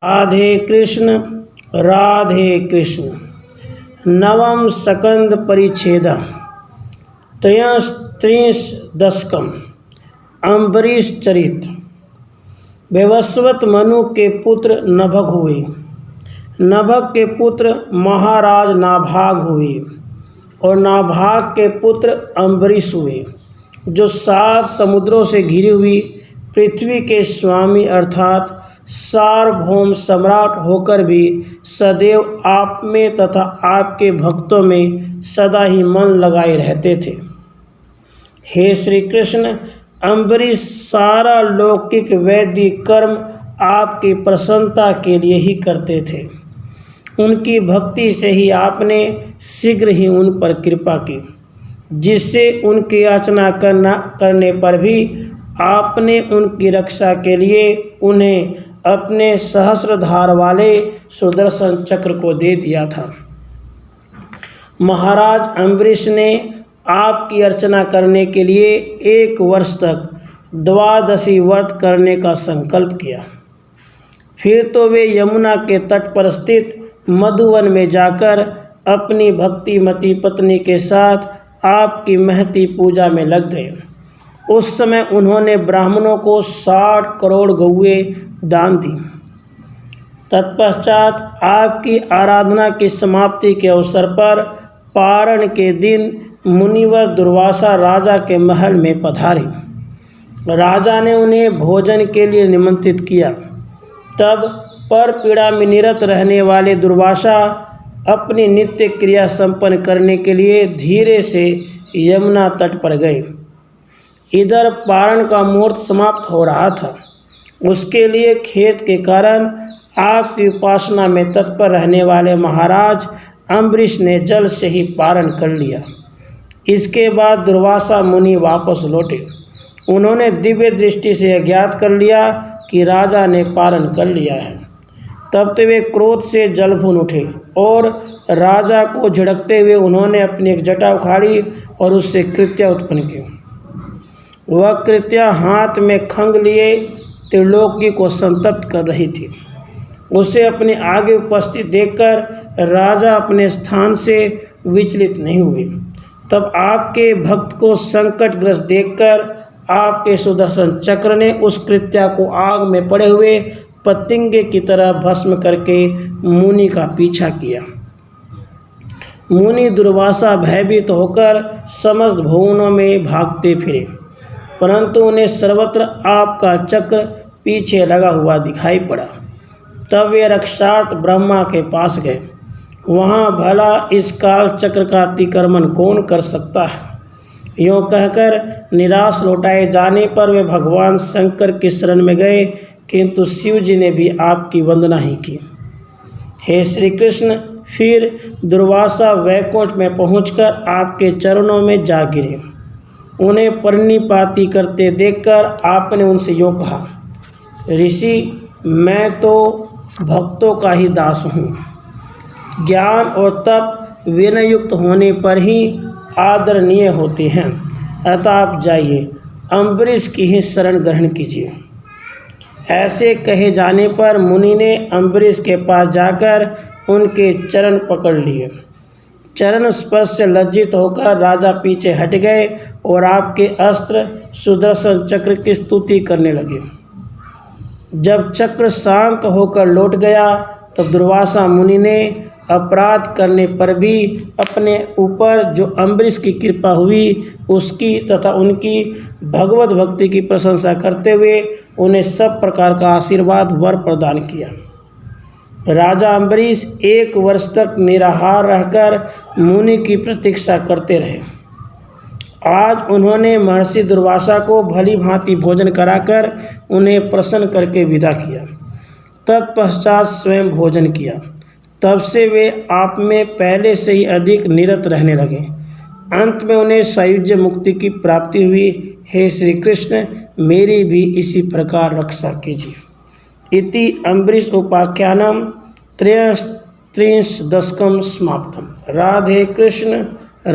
राधे कृष्ण। नवम सकंद परिच्छेद त्रयस्त्रिंश दशकम। अम्बरीश चरित। वैवस्वत मनु के पुत्र नभग हुए। नभग के पुत्र महाराज नाभाग हुए और नाभाग के पुत्र अम्बरीश हुए, जो 7 समुद्रों से घिरी हुई पृथ्वी के स्वामी अर्थात सार्वभौम सम्राट होकर भी सदैव आप में तथा आपके भक्तों में सदा ही मन लगाए रहते थे। हे श्री कृष्ण, अम्बरीश सारा लौकिक वैदिक कर्म आपकी प्रसन्नता के लिए ही करते थे। उनकी भक्ति से ही आपने शीघ्र ही उन पर कृपा की, जिससे उनकी याचना करने पर भी आपने उनकी रक्षा के लिए उन्हें अपने सहस्रधार वाले सुदर्शन चक्र को दे दिया था। महाराज अम्बरीश ने आपकी अर्चना करने के लिए 1 वर्ष तक 12 व्रत करने का संकल्प किया। फिर तो वे यमुना के तट पर स्थित मधुवन में जाकर अपनी भक्तिमती पत्नी के साथ आपकी महती पूजा में लग गए। उस समय उन्होंने ब्राह्मणों को 60 करोड़ गौएं दान दी। तत्पश्चात आपकी आराधना की समाप्ति के अवसर पर पारण के दिन मुनिवर दुर्वासा राजा के महल में पधारे। राजा ने उन्हें भोजन के लिए निमंत्रित किया। तब पर पीड़ा में निरत रहने वाले दुर्वासा अपनी नित्य क्रिया संपन्न करने के लिए धीरे से यमुना तट पर गए। इधर पारण का मुहूर्त समाप्त हो रहा था। उसके लिए खेत के कारण आपकी उपासना में तत्पर रहने वाले महाराज अम्बरीश ने जल से ही पारण कर लिया। इसके बाद दुर्वासा मुनि वापस लौटे। उन्होंने दिव्य दृष्टि से ज्ञात कर लिया कि राजा ने पारण कर लिया है। तब तो वे क्रोध से जलभून उठे और राजा को झिड़कते हुए उन्होंने अपनी एक जटा उखाड़ी और उससे कृत्या उत्पन्न की। वह कृत्या हाथ में खंग लिए त्रिलोकी को संतप्त कर रही थी। उसे अपने आगे उपस्थित देखकर राजा अपने स्थान से विचलित नहीं हुए। तब आपके भक्त को संकटग्रस्त देखकर आपके सुदर्शन चक्र ने उस कृत्या को आग में पड़े हुए पतंगे की तरह भस्म करके मुनि का पीछा किया। मुनि दुर्वासा भयभीत होकर समस्त भुवनों में भागते फिरे, परंतु उन्हें सर्वत्र आपका चक्र पीछे लगा हुआ दिखाई पड़ा। तब वे रक्षार्थ ब्रह्मा के पास गए। वहाँ भला इस काल चक्र का अतिक्रमण कौन कर सकता है? यूँ कहकर निराश लौटाए जाने पर वे भगवान शंकर की शरण में गए, किंतु शिव जी ने भी आपकी वंदना ही की। हे श्री कृष्ण, फिर दुर्वासा वैकुंठ में पहुंचकर आपके चरणों में जा गिरे। उन्हें प्रणिपाती करते देखकर आपने उनसे यूँ कहा, ऋषि, मैं तो भक्तों का ही दास हूँ। ज्ञान और तप विनयुक्त होने पर ही आदरणीय होते हैं। अतः आप जाइए, अम्बरीश की ही शरण ग्रहण कीजिए। ऐसे कहे जाने पर मुनि ने अम्बरीश के पास जाकर उनके चरण पकड़ लिए। चरण स्पर्श से लज्जित होकर राजा पीछे हट गए और आपके अस्त्र सुदर्शन चक्र की स्तुति करने लगे। जब चक्र शांत होकर लौट गया तब दुर्वासा मुनि ने अपराध करने पर भी अपने ऊपर जो अम्बरीश की कृपा हुई उसकी तथा उनकी भगवत भक्ति की प्रशंसा करते हुए उन्हें सब प्रकार का आशीर्वाद वर प्रदान किया। राजा अम्बरीश 1 वर्ष तक निराहार रहकर मुनि की प्रतीक्षा करते रहे। आज उन्होंने महर्षि दुर्वासा को भली भांति भोजन कराकर उन्हें प्रसन्न करके विदा किया। तत्पश्चात स्वयं भोजन किया। तब से वे आप में पहले से ही अधिक निरत रहने लगे। अंत में उन्हें सायुज्य मुक्ति की प्राप्ति हुई। हे श्री कृष्ण, मेरी भी इसी प्रकार रक्षा कीजिए। इति अम्बरीश उपाख्यानम 33 दशकम समाप्तम। राधे कृष्ण।